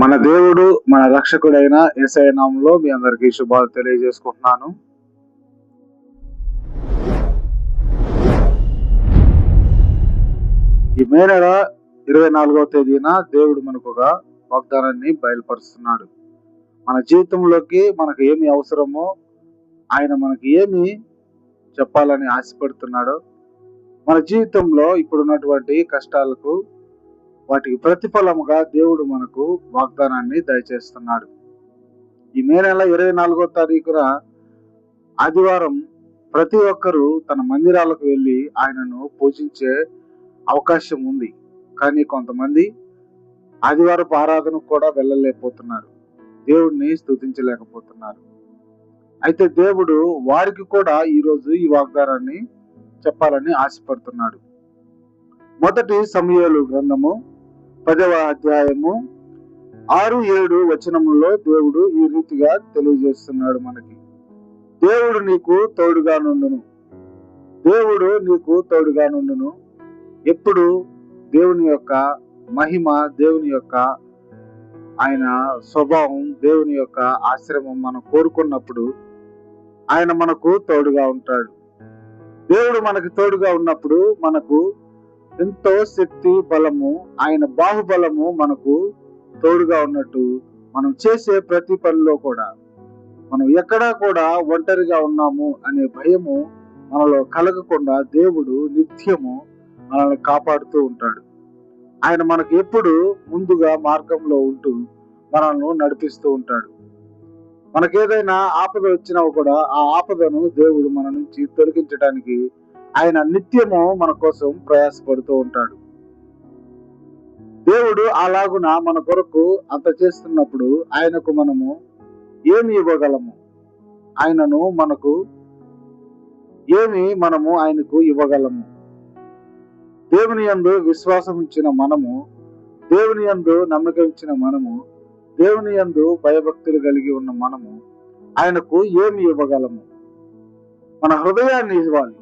మన దేవుడు మన రక్షకుడైన యేసయ్య నామములో మీ అందరికీ శుభాలు తెలియజేసుకుంటున్నాను. ఈ మే నెల 24వ తేదీన దేవుడు మనకు ఒక వాగ్దానాన్ని బయలుపరుస్తున్నాడు. మన జీవితంలోకి మనకు ఏమి అవసరమో, ఆయన మనకి ఏమి చెప్పాలని ఆశపడుతున్నాడో, మన జీవితంలో ఇప్పుడున్నటువంటి కష్టాలకు వాటికి ప్రతిఫలముగా దేవుడు మనకు వాగ్దానాన్ని దయచేస్తున్నాడు. ఈ మే నెల 24వ తారీఖున ఆదివారం ప్రతి ఒక్కరూ తన మందిరాలకు వెళ్ళి ఆయనను పూజించే అవకాశం ఉంది. కానీ కొంతమంది ఆదివారపు ఆరాధనకు కూడా వెళ్ళలేకపోతున్నారు, దేవుడిని స్తుతించలేకపోతున్నారు. అయితే దేవుడు వారికి కూడా ఈరోజు ఈ వాగ్దానాన్ని చెప్పాలని ఆశపడుతున్నాడు. మొదటి సమూయేలు గ్రంథము 10వ అధ్యాయము 6-7 వచనములో దేవుడు ఈ రీతిగా తెలియజేస్తున్నాడు మనకి. దేవుడు నీకు తోడుగా నుండును. దేవుడు నీకు తోడుగా నుండును. ఎప్పుడు దేవుని యొక్క మహిమ, దేవుని యొక్క ఆయన స్వభావం, దేవుని యొక్క ఆశ్రమం మనం కోరుకున్నప్పుడు ఆయన మనకు తోడుగా ఉంటాడు. దేవుడు మనకు తోడుగా ఉన్నప్పుడు మనకు ఎంతో శక్తి, బలము, ఆయన బాహుబలము మనకు తోడుగా ఉన్నట్టు మనం చేసే ప్రతి పనిలో కూడా మనం ఎక్కడా కూడా ఒంటరిగా ఉన్నాము అనే భయము మనలో కలగకుండా దేవుడు నిత్యము మనల్ని కాపాడుతూ ఉంటాడు. ఆయన మనకు ఎప్పుడు ముందుగా మార్గంలో ఉంటూ మనల్ని నడిపిస్తూ ఉంటాడు. మనకేదైనా ఆపద వచ్చినా కూడా ఆ ఆపదను దేవుడు మన నుంచి తొలగించడానికి ఆయన నిత్యము మన కోసం ప్రయాసపడుతూ ఉంటాడు. దేవుడు అలాగున మన కొరకు అంత చేస్తున్నప్పుడు ఆయనకు మనము ఏమి ఇవ్వగలము? ఆయనను మనకు ఏమి మనము ఆయనకు ఇవ్వగలము? దేవుని యందు విశ్వాసం ఉంచిన మనము, దేవుని యందు నమ్మకం ఉంచిన మనము, దేవుని యందు భయభక్తులు కలిగి ఉన్న మనము ఆయనకు ఏమి ఇవ్వగలము? మన హృదయాన్ని ఇవ్వాలి.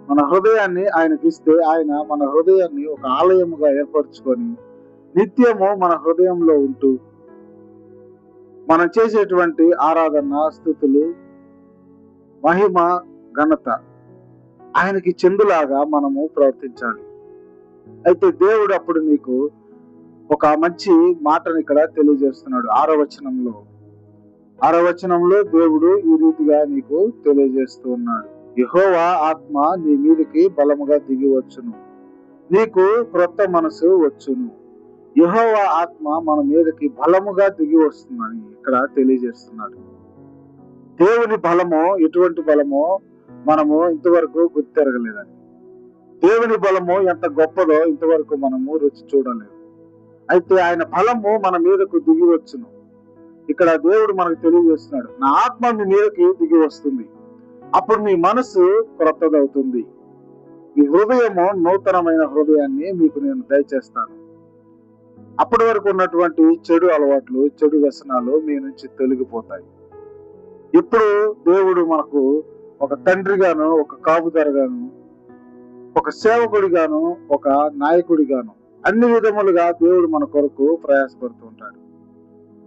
మన హృదయాన్ని ఆయనకి ఇస్తే ఆయన మన హృదయాన్ని ఒక ఆలయముగా ఏర్పరచుకొని నిత్యము మన హృదయంలో ఉంటూ మనం చేసేటువంటి ఆరాధన, స్తుతులు, మహిమ, ఘనత ఆయనకి చెందులాగా మనము ప్రవర్తించాలి. అయితే దేవుడు అప్పుడు నీకు ఒక మంచి మాటను ఇక్కడ తెలియజేస్తున్నాడు. 6వ వచనంలో దేవుడు ఈ రీతిగా నీకు తెలియజేస్తూ ఉన్నాడు. యెహోవా ఆత్మ నీ మీదకి బలముగా దిగి వచ్చును, నీకు క్రొత్త మనసు వచ్చును. యెహోవా ఆత్మ మన మీదకి బలముగా దిగి వస్తుందని ఇక్కడ తెలియజేస్తున్నాడు. దేవుని బలము ఎటువంటి బలమో మనము ఇంతవరకు గుర్తెరగలేదని, దేవుని బలము ఎంత గొప్పదో ఇంతవరకు మనము రుచి చూడలేదు. అయితే ఆయన బలము మన మీదకు దిగి వచ్చును. ఇక్కడ దేవుడు మనకు తెలియజేస్తున్నాడు, నా ఆత్మ మీ మీదకి దిగి వస్తుంది. అప్పుడు మీ మనసు క్రొత్తదవుతుంది, మీ హృదయము నూతనమైన హృదయాన్ని మీకు నేను దయచేస్తాను. అప్పటి వరకు ఉన్నటువంటి చెడు అలవాట్లు, చెడు వ్యసనాలు మీ నుంచి తొలగిపోతాయి. ఇప్పుడు దేవుడు మనకు ఒక తండ్రిగాను, ఒక కాపుదరగాను, ఒక సేవకుడిగాను, ఒక నాయకుడిగాను అన్ని విధములుగా దేవుడు మన కొరకు ప్రయాసపడుతూ ఉంటాడు.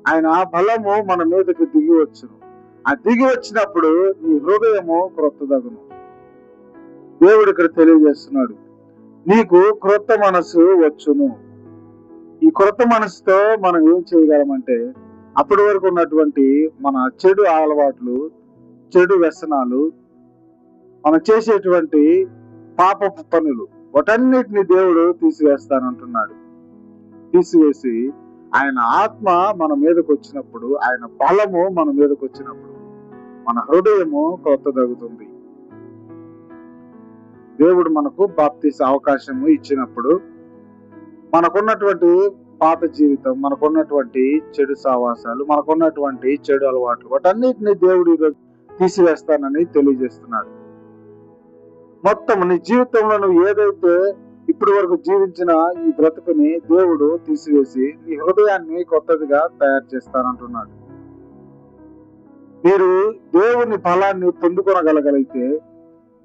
ఆయన బలము మన మీదకి దిగి వచ్చును. ఆ దిగి వచ్చినప్పుడు నీ హృదయము క్రొత్తదగును. దేవుడు ఇక్కడ తెలియజేస్తున్నాడు, నీకు క్రొత్త మనసు వచ్చును. ఈ క్రొత్త మనసుతో మనం ఏం చేయగలమంటే, అప్పటి వరకు ఉన్నటువంటి మన చెడు అలవాట్లు, చెడు వ్యసనాలు, మనం చేసేటువంటి పాపపు పనులు, వాటన్నిటిని దేవుడు తీసివేస్తానంటున్నాడు. తీసివేసి ఆయన ఆత్మ మన మీదకి వచ్చినప్పుడు, ఆయన బలము మన మీదకి వచ్చినప్పుడు మన హృదయము క్రొత్తదగుతుంది. దేవుడు మనకు బాప్తీస అవకాశము ఇచ్చినప్పుడు మనకున్నటువంటి పాత జీవితం, మనకున్నటువంటి చెడు సావాసాలు, మనకున్నటువంటి చెడు అలవాట్లు, వాటన్నిటిని దేవుడు ఈరోజు తీసివేస్తానని తెలియజేస్తున్నాడు. మొత్తం నీ జీవితంలో నువ్వు ఏదైతే ఇప్పటి వరకు జీవించిన ఈ బ్రతుకుని దేవుడు తీసివేసి నీ హృదయాన్ని కొత్తదిగా తయారు చేస్తానంటున్నాడు. మీరు దేవుని బలాన్ని పొందుకొనగలగలిగితే,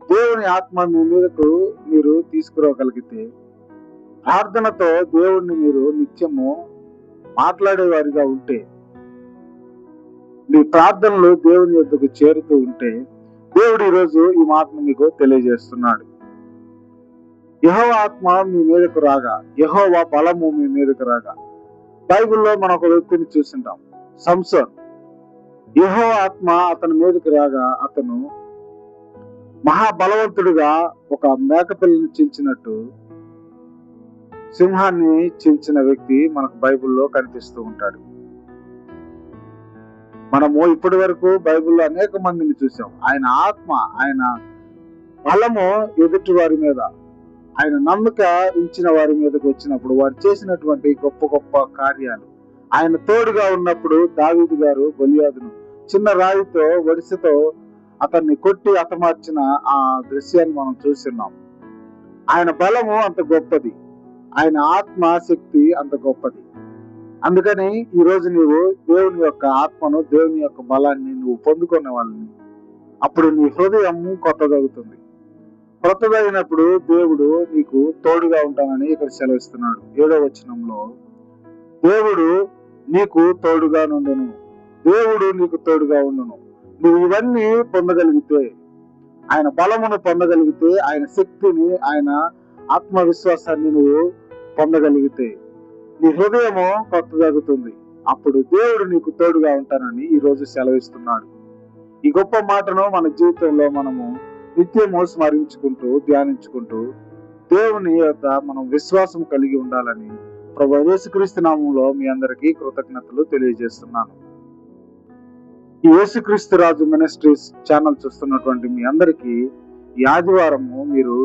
దేవుని ఆత్మ మీ మీదకు మీరు తీసుకురాగలిగితే, ప్రార్థనతో దేవుణ్ణి మీరు నిత్యము మాట్లాడేవారిగా ఉంటే, నీ ప్రార్థనలు దేవుని యొద్దకు చేరుతూ ఉంటే, దేవుడు ఈరోజు ఈ మాటను మీకు తెలియజేస్తున్నాడు. యెహోవా ఆత్మ మీ మీదకు రాగా, యెహోవా బలము మీ మీదకు రాగా. బైబిల్లో మనం ఒక వ్యక్తిని చూసింటాం, సంసోన్. యెహోవా ఆత్మ అతని మీదకి రాగా అతను మహాబలవంతుడిగా ఒక మేకపిల్లని చీల్చినట్టు సింహాన్ని చీల్చిన వ్యక్తి మనకు బైబిల్లో కనిపిస్తూ ఉంటాడు. మనము ఇప్పటి వరకు బైబిల్లో అనేక మందిని చూసాం. ఆయన ఆత్మ, ఆయన బలము ఎదుటి వారి మీద, ఆయన నమ్మిక ఉంచిన వారి మీదకి వచ్చినప్పుడు వారు చేసినటువంటి గొప్ప గొప్ప కార్యాలు, ఆయన తోడుగా ఉన్నప్పుడు దావీదు గారు గొలియాదును చిన్న రాయితో వడిసెతో అతన్ని కొట్టి హతమార్చిన ఆ దృశ్యాన్ని మనం చూస్తున్నాం. ఆయన బలము అంత గొప్పది, ఆయన ఆత్మ శక్తి అంత గొప్పది. అందుకని ఈరోజు నీవు దేవుని యొక్క ఆత్మను, దేవుని యొక్క బలాన్ని నువ్వు పొందుకునే వాళ్ళని, అప్పుడు నీ హృదయం కొత్తదవుతుంది. కొత్తదైనప్పుడు దేవుడు నీకు తోడుగా ఉంటానని ఇక్కడ సెలవిస్తున్నాడు. 7వ వచనంలో, దేవుడు నీకు తోడుగా నుండును, దేవుడు నీకు తోడుగా ఉండును. నువ్వు ఇవన్నీ పొందగలిగితే, ఆయన బలమును పొందగలిగితే, ఆయన శక్తిని, ఆయన ఆత్మవిశ్వాసాన్ని నువ్వు పొందగలిగితే నీ హృదయము కొత్తదగుతుంది. అప్పుడు దేవుడు నీకు తోడుగా ఉంటానని ఈ రోజు సెలవిస్తున్నాడు. ఈ గొప్ప మాటను మన జీవితంలో మనము నిత్యము స్మరించుకుంటూ, ధ్యానించుకుంటూ దేవుని యొక్క మనం విశ్వాసం కలిగి ఉండాలని ప్రభువైన యేసుక్రీస్తు నామములో మీ అందరికీ కృతజ్ఞతలు తెలియజేస్తున్నాను. ఈ యేసుక్రీస్తు రాజు మినిస్ట్రీస్ ఛానల్ చూస్తున్నటువంటి మీ అందరికీ ఈ ఆదివారము మీరు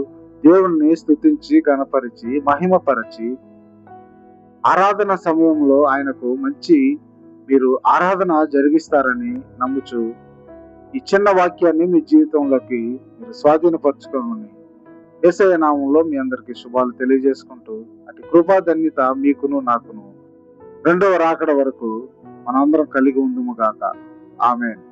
దేవుణ్ణి స్తుతించి, గణపరిచి, మహిమపరచి, ఆరాధన సమయంలో ఆయనకు మంచి మీరు ఆరాధన జరిగిస్తారని నమ్ముచు ఈ చిన్న వాక్యాన్ని మీ జీవితంలోకి మీరు స్వాధీనపరచుకోమని యేసయ్య నామంలో మీ అందరికీ శుభాలు తెలియజేసుకుంటూ, అటు కృపా ధన్యత మీకును నాకును రెండవ రాకడ వరకు మనందరం కలిగి ఉందుము గాక. ఆమేన్.